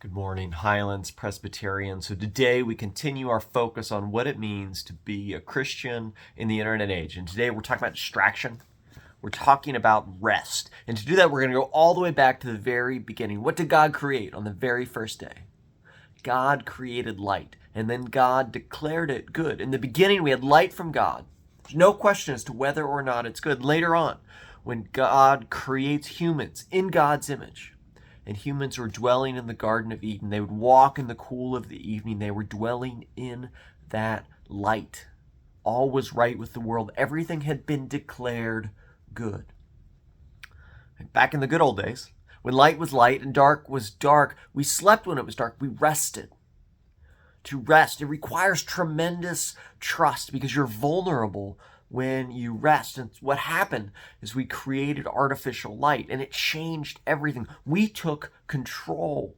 Good morning, Highlands Presbyterian. So today we continue our focus on what it means to be a Christian in the internet age. And today we're talking about distraction. We're talking about rest. And to do that, we're going to go all the way back to the very beginning. What did God create on the very first day? God created light, and then God declared it good. In the beginning, we had light from God. There's no question as to whether or not it's good. Later on, when God creates humans in God's image, and humans were dwelling in the Garden of Eden, they would walk in the cool of the evening. They were dwelling in that light. All was right with the world. Everything had been declared good. Back in the good old days, when light was light and dark was dark, we slept when it was dark. We rested. To rest, it requires tremendous trust because you're vulnerable when you rest. And what happened is we created artificial light, and it changed everything. We took control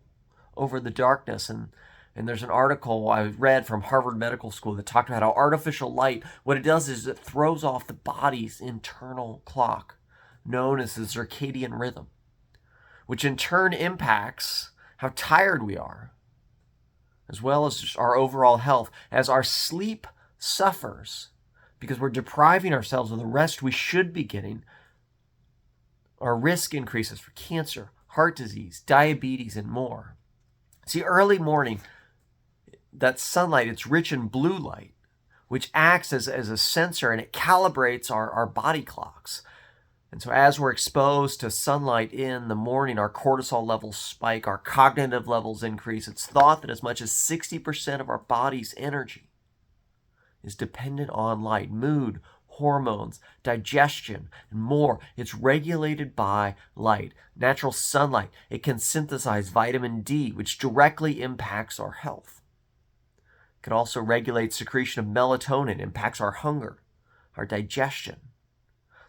over the darkness. And there's an article I read from Harvard Medical School that talked about how artificial light, what it does is it throws off the body's internal clock, known as the circadian rhythm, which in turn impacts how tired we are, as well as just our overall health, as our sleep suffers because we're depriving ourselves of the rest we should be getting. Our risk increases for cancer, heart disease, diabetes, and more. See, early morning, that sunlight, it's rich in blue light, which acts as a sensor, and it calibrates our body clocks. And so as we're exposed to sunlight in the morning, our cortisol levels spike, our cognitive levels increase. It's thought that as much as 60% of our body's energy is dependent on light. Mood, hormones, digestion, and more. It's regulated by light. Natural sunlight, it can synthesize vitamin D, which directly impacts our health. It can also regulate secretion of melatonin, impacts our hunger, our digestion.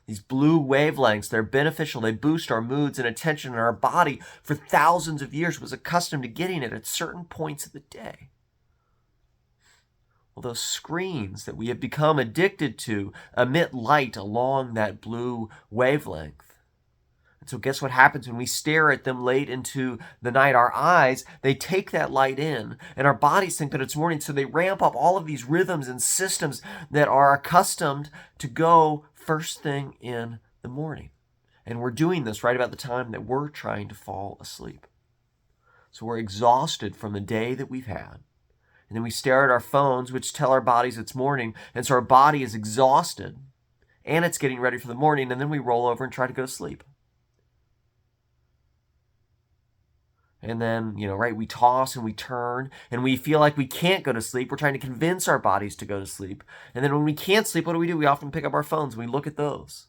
These blue wavelengths, they're beneficial. They boost our moods and attention, and our body for thousands of years was accustomed to getting it at certain points of the day. Well, those screens that we have become addicted to emit light along that blue wavelength. And so guess what happens when we stare at them late into the night? Our eyes, they take that light in, and our bodies think that it's morning, so they ramp up all of these rhythms and systems that are accustomed to go first thing in the morning. And we're doing this right about the time that we're trying to fall asleep. So we're exhausted from the day that we've had. And then we stare at our phones, which tell our bodies it's morning. And so our body is exhausted, and it's getting ready for the morning, and then we roll over and try to go to sleep. And then, we toss and we turn, and we feel like we can't go to sleep. We're trying to convince our bodies to go to sleep. And then when we can't sleep, what do? We often pick up our phones and we look at those,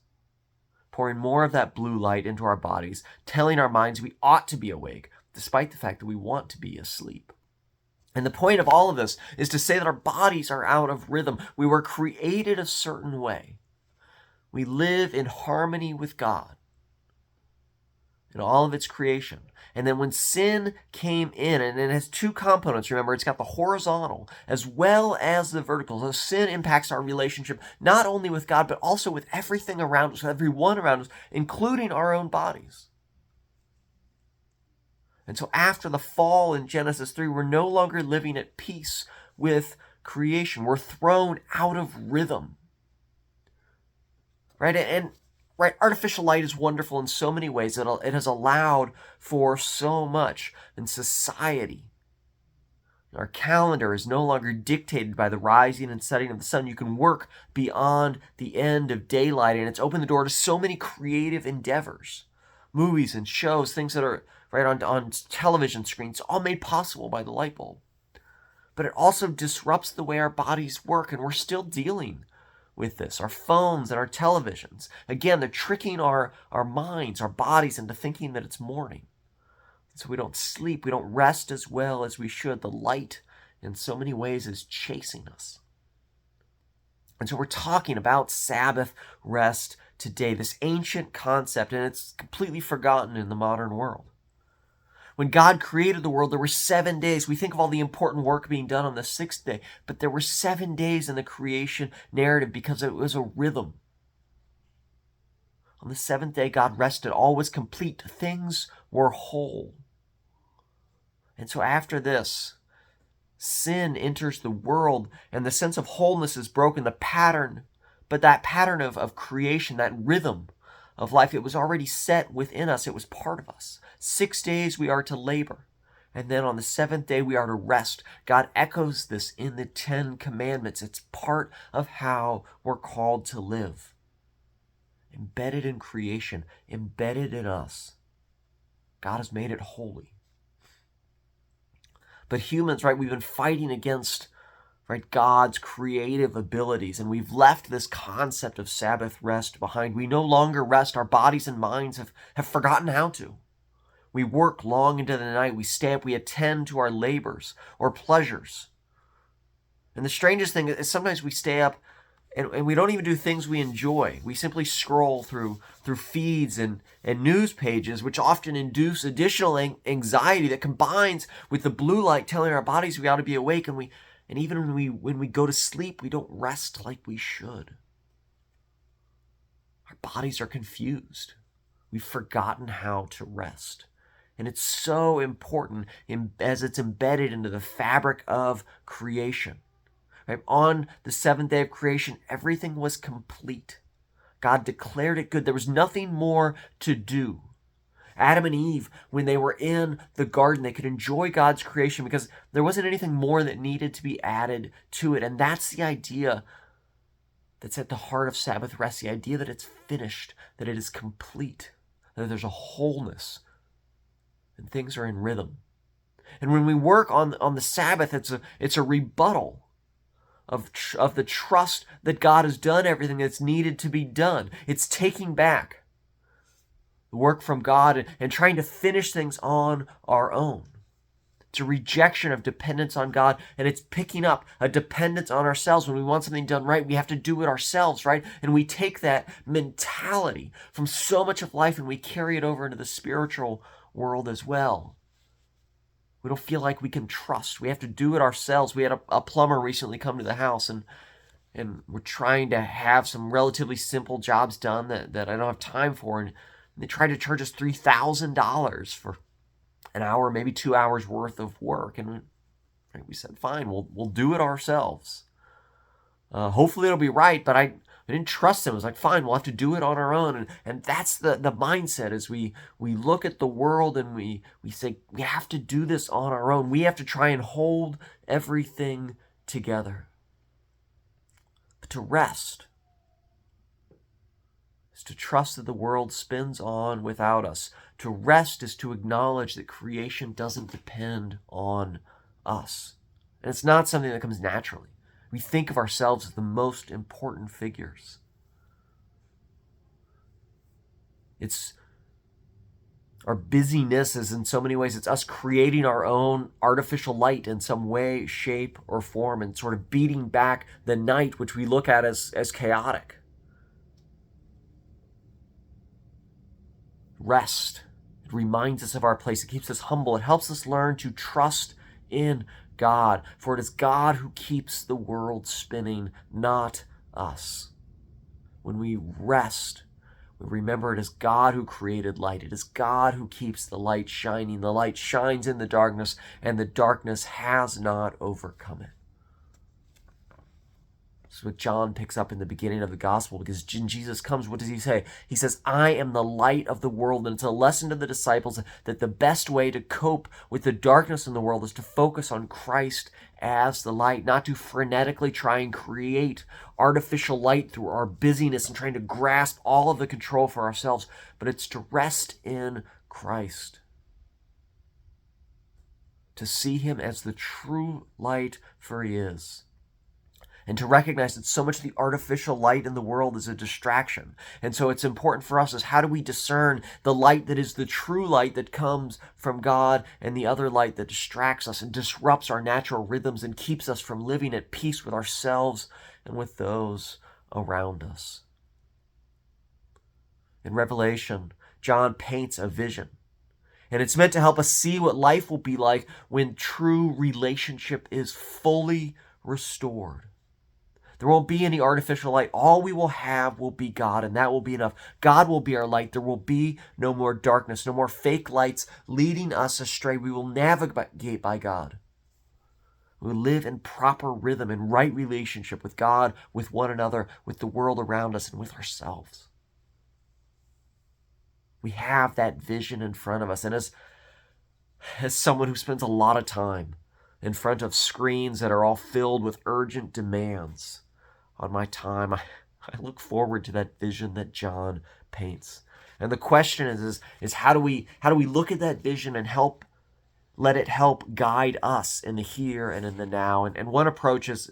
pouring more of that blue light into our bodies, telling our minds we ought to be awake, despite the fact that we want to be asleep. And the point of all of this is to say that our bodies are out of rhythm. We were created a certain way. We live in harmony with God in all of its creation. And then when sin came in, and it has two components, remember, it's got the horizontal as well as the vertical. So sin impacts our relationship not only with God, but also with everything around us, everyone around us, including our own bodies. And so after the fall in Genesis 3, we're no longer living at peace with creation. We're thrown out of rhythm. Right? And artificial light is wonderful in so many ways. It has allowed for so much in society. Our calendar is no longer dictated by the rising and setting of the sun. You can work beyond the end of daylight, and it's opened the door to so many creative endeavors. Movies and shows, things that are on television screens, all made possible by the light bulb. But it also disrupts the way our bodies work, and we're still dealing with this. Our phones and our televisions, again, they're tricking our minds, our bodies into thinking that it's morning. So we don't sleep, we don't rest as well as we should. The light, in so many ways, is chasing us. And so we're talking about Sabbath rest today, this ancient concept, and it's completely forgotten in the modern world. When God created the world, there were 7 days. We think of all the important work being done on the sixth day, but there were 7 days in the creation narrative because it was a rhythm. On the seventh day, God rested. All was complete. Things were whole. And so after this, sin enters the world and the sense of wholeness is broken, the pattern, but that pattern of creation, that rhythm of life, it was already set within us. It was part of us. 6 days we are to labor, and then on the seventh day we are to rest. God echoes this in the 10 Commandments. It's part of how we're called to live. Embedded in creation, embedded in us. God has made it holy. But humans, right, we've been fighting against, right, God's creative abilities, and we've left this concept of Sabbath rest behind. We no longer rest. Our bodies and minds have forgotten how to. We work long into the night. We stay up. We attend to our labors or pleasures. And the strangest thing is sometimes we stay up and we don't even do things we enjoy. We simply scroll through feeds and news pages, which often induce additional anxiety that combines with the blue light telling our bodies we ought to be awake. And even when we go to sleep, we don't rest like we should. Our bodies are confused. We've forgotten how to rest. And it's so important as it's embedded into the fabric of creation. Right? On the seventh day of creation, everything was complete. God declared it good. There was nothing more to do. Adam and Eve, when they were in the garden, they could enjoy God's creation because there wasn't anything more that needed to be added to it. And that's the idea that's at the heart of Sabbath rest, the idea that it's finished, that it is complete, that there's a wholeness, and things are in rhythm. And when we work on the Sabbath, it's a rebuttal of the trust that God has done everything that's needed to be done. It's taking back the work from God and trying to finish things on our own. It's a rejection of dependence on God, and it's picking up a dependence on ourselves. When we want something done right, we have to do it ourselves, right? And we take that mentality from so much of life and we carry it over into the spiritual world as well. We don't feel like we can trust. We have to do it ourselves. We had a plumber recently come to the house, and we're trying to have some relatively simple jobs done that I don't have time for. And they tried to charge us $3,000 for an hour, maybe 2 hours worth of work. And we said, fine, we'll do it ourselves. Hopefully it'll be right, but I didn't trust them. It was like, fine, we'll have to do it on our own. And that's the mindset as we look at the world and we say, we have to do this on our own. We have to try and hold everything together. But to rest is to trust that the world spins on without us. To rest is to acknowledge that creation doesn't depend on us. And it's not something that comes naturally. We think of ourselves as the most important figures. It's our busyness is in so many ways, it's us creating our own artificial light in some way, shape, or form, and sort of beating back the night, which we look at as chaotic. Rest. It reminds us of our place. It keeps us humble. It helps us learn to trust in God, for it is God who keeps the world spinning, not us. When we rest, we remember it is God who created light. It is God who keeps the light shining. The light shines in the darkness, and the darkness has not overcome it. This is what John picks up in the beginning of the gospel, because when Jesus comes, what does he say? He says, I am the light of the world. And it's a lesson to the disciples that the best way to cope with the darkness in the world is to focus on Christ as the light, not to frenetically try and create artificial light through our busyness and trying to grasp all of the control for ourselves, but it's to rest in Christ. To see him as the true light, for he is. And to recognize that so much of the artificial light in the world is a distraction. And so it's important for us is how do we discern the light that is the true light that comes from God and the other light that distracts us and disrupts our natural rhythms and keeps us from living at peace with ourselves and with those around us. In Revelation, John paints a vision. And it's meant to help us see what life will be like when true relationship is fully restored. There won't be any artificial light. All we will have will be God, and that will be enough. God will be our light. There will be no more darkness, no more fake lights leading us astray. We will navigate by God. We will live in proper rhythm and right relationship with God, with one another, with the world around us, and with ourselves. We have that vision in front of us. And as someone who spends a lot of time in front of screens that are all filled with urgent demands on my time, I look forward to that vision that John paints. And the question is how do we look at that vision and let it help guide us in the here and in the now? And one approach is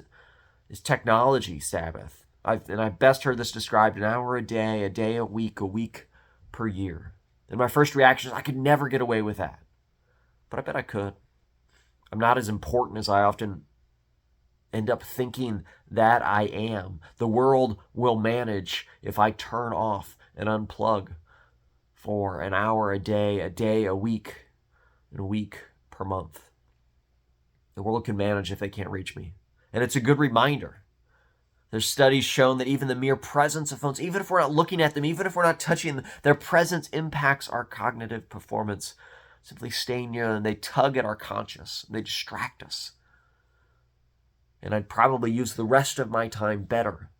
technology Sabbath. I've best heard this described: an hour a day a week per year. And my first reaction is I could never get away with that. But I bet I could. I'm not as important as I often end up thinking that I am. The world will manage if I turn off and unplug for an hour a day a week, and a week per month. The world can manage if they can't reach me. And it's a good reminder. There's studies shown that even the mere presence of phones, even if we're not looking at them, even if we're not touching them, their presence impacts our cognitive performance. Simply staying near them, they tug at our conscience. They distract us. And I'd probably use the rest of my time better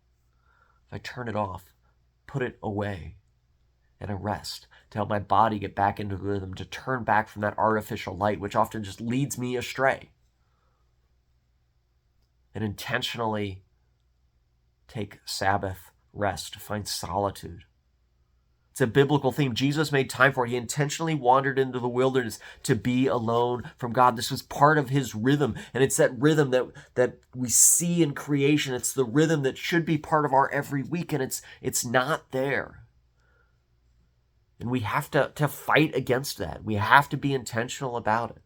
if I turn it off, put it away, and a rest to help my body get back into the rhythm, to turn back from that artificial light, which often just leads me astray. And intentionally take Sabbath rest, to find solitude. It's a biblical theme. Jesus made time for it. He intentionally wandered into the wilderness to be alone from God. This was part of his rhythm, and it's that rhythm that we see in creation. It's the rhythm that should be part of our every week, and it's not there. And we have to fight against that. We have to be intentional about it.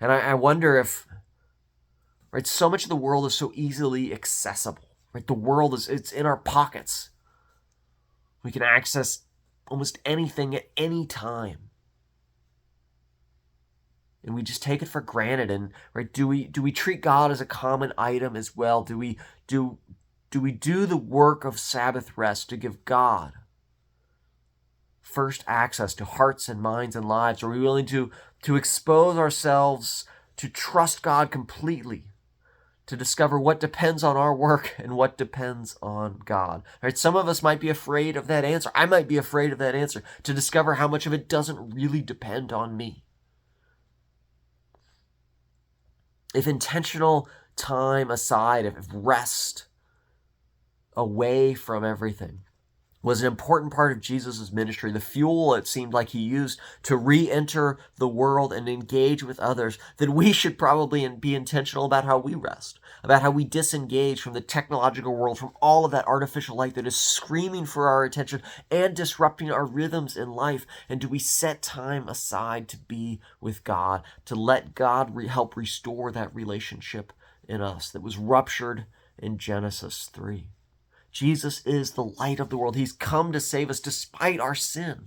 And I wonder if, right, so much of the world is so easily accessible. Right? The world it's in our pockets. We can access almost anything at any time. And we just take it for granted. And right, do we treat God as a common item as well? Do we do the work of Sabbath rest to give God first access to hearts and minds and lives? Are we willing to expose ourselves to trust God completely, to discover what depends on our work and what depends on God? Right? Some of us might be afraid of that answer. I might be afraid of that answer, to discover how much of it doesn't really depend on me. If intentional time aside, if rest away from everything was an important part of Jesus' ministry, the fuel it seemed like he used to re-enter the world and engage with others, then we should probably be intentional about how we rest, about how we disengage from the technological world, from all of that artificial light that is screaming for our attention and disrupting our rhythms in life. And do we set time aside to be with God, to let God help restore that relationship in us that was ruptured in Genesis 3? Jesus is the light of the world. He's come to save us despite our sin.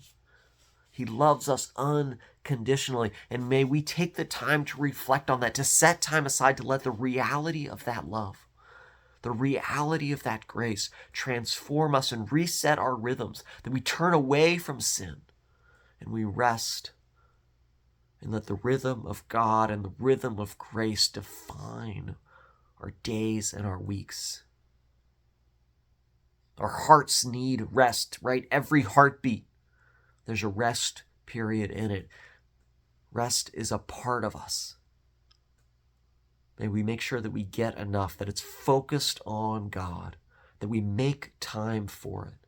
He loves us unconditionally. And may we take the time to reflect on that, to set time aside to let the reality of that love, the reality of that grace transform us and reset our rhythms, that we turn away from sin and we rest and let the rhythm of God and the rhythm of grace define our days and our weeks. Our hearts need rest, right? Every heartbeat, there's a rest period in it. Rest is a part of us. May we make sure that we get enough, that it's focused on God, that we make time for it.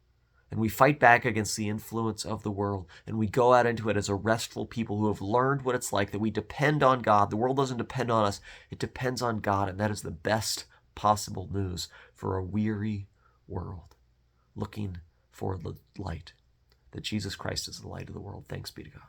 And we fight back against the influence of the world, and we go out into it as a restful people who have learned what it's like, that we depend on God. The world doesn't depend on us, it depends on God, and that is the best possible news for a weary world looking for the light, that Jesus Christ is the light of the world. Thanks be to God.